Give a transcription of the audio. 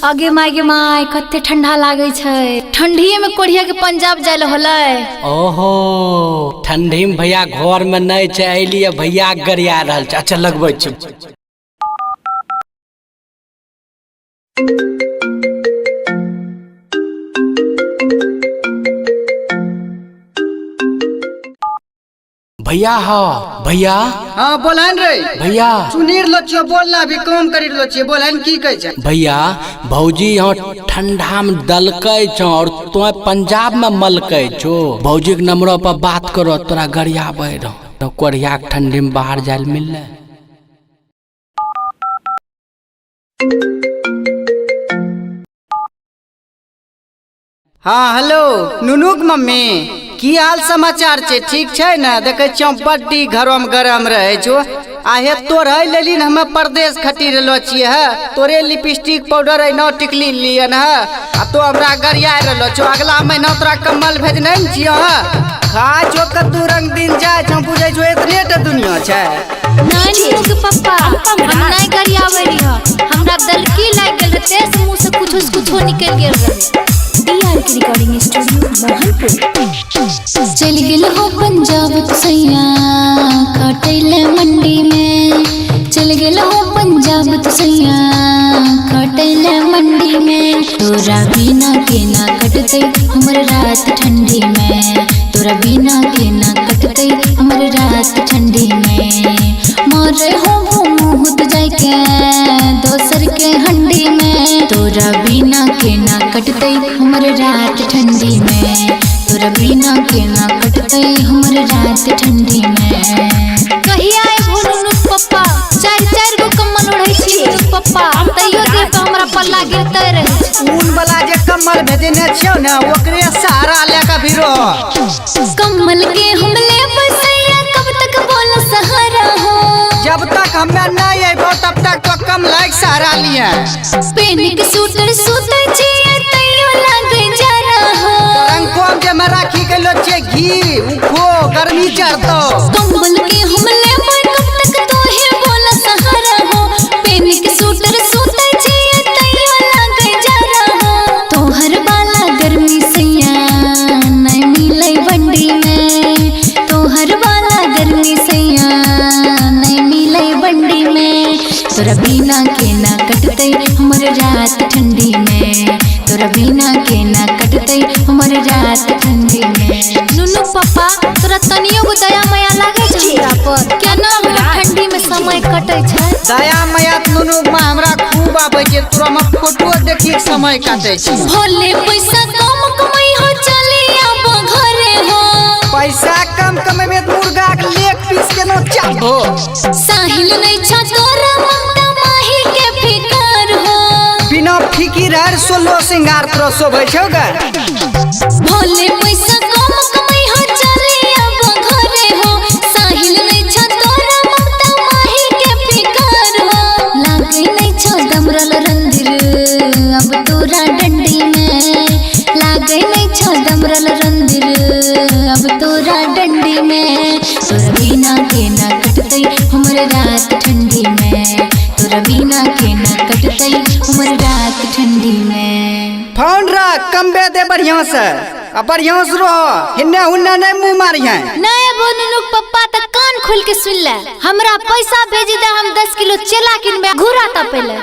आगे माय कते ठंडा लागे छै। ठंडीए में कोढ़िया के पंजाब जायल होलै। ओहो ठंडी में भैया घर में नहीं छै, एलिए भैया गरिया रहल छै। अच्छा लगबै छै। भैया भैया हाँ बोलन रे भैया सुनीर लो छियो, बोलना भी काम करी लो छियो। बोलन की कहे छै भैया? भौजी यहाँ ठंडा में दलकै छो और तो पंजाब में मलकै छो। भौजी के नंबरों पर बात करो, तोरा गरिया बह रहो तो कोढ़िया के ठंडी में बाहर जायल मिलले। हाँ हेलो नुनू के मम्मी, की हाल समाचार छै? ठीक छै ने? देखे छियो बड्डी घरों में गरम रहे छो। आहे तोरे लेली न हमें परदेश खटी रहलो छिए है। तोरे लिपस्टिक पाउडर ऐनो टिकली लियन है आ तो हमरा गरिया रहलो छो। अगला महीना तोरा कम्बल भेजने न छियो है। खा जो कद्दू रंग दिन जाय छो, बुझै छो एतने टा दुनिया छै। नानी के पप्पा हम नहीं गरियावे रही। हमरा दलकी लाग गेल रहे, से मुंह से कुछो निकल गेल रहे। डीआर के रिकॉर्डिंग स्टूडियो मोहनपुर। चल गेल हो पंजाब तसैया कटैले मंडी में। चल गेल हो पंजाब तसैया कटैले मंडी में। तोरा बिना के ना कटतै हमर रात ठंडी में। तोरा बिना के ना कटतै हमर रात ठंडी में। मारे हो मुँह जाय के दोसर के हंडी में। तोरा बिना के ना कटतै हमर रात ठंडी में। तोरा बिना के ना कटतै हमर रात ठंडी में। कहिया आए भोनू पप्पा? चार गो कम्बल ओढ़ै छी पप्पा, तैयो देह पे हमरा पल्ला गिरते रहे छै। ऊन वाला जे कम्बल भेजने छियो ना, ओकरे सहारा लेके भी रहो। कम्बल के हम लेबै सैया, कब तक बोल सहारा हो? जब तक हमें नहीं अबो तब तक तो कम लाइक सहारा लिया। पेन के सूटर सुतै छिए तैयो लागे जरा हो। रंग कोम जे में राखी के लो छे घी उखो गर्मी चढ़तो। कम्बल के हम लेबै कब तक तोहे बोल सहारा हो? पेन के सूटर सुतै छिए तैयो लागे जरा हो। तोहर वाला गर्मी सैया नहीं मिलै बंडी में। तोहर वाला गर्मी सैया नहीं मिलै बंडी में। तोरा बिना के ना कटतै हमर रात ठंडी में। तोरा बिना के ना कटतै हमर रात ठंडी में। नुनू पप्पा तोरा तनियो गो दया माया लागे छै हमरा पर? केना हमरा ठंडी में समय कटै छै? दया माया नुनू मां हमरा खूब आबै छै। तोरा में फोटो देखि के समय काटे छै। भोले पैसा कम कमाई हो चली अब घरे हो। पैसा कम कमेबे मुर्गा के लेग पीस के नो चाबो। साहिल नहीं छ तोरा ममता माही के फिकर हो। बिना फिकिर हर सोलो सिंगार तोरा शोभै छौ ग। भोले पैसा कम कमाई हो चली अब घरे हो। साहिल नहीं छ तोरा ममता माही के फिकर हो। लागे नहीं छ दमरल रंदिर अब तोरा डंडी में। लागे नहीं छ दमरल रंदिर अब तोरा डंडी में। तोरा बिना के ना कटतै हमर रात ठंडी में। तोरा बिना के ना कटतै हमर रात ठंडी में। फोन रख कम्बे दे बढ़िया से, आ बढ़िया से रहो। हिन्ने हुन्ने नहीं मुंह मारिया। नहीं बोनू पप्पा त कान खोल के सुन ले। हमरा पैसा भेजी दे, हम 10 किलो चेला किनबे घूरा तपेले।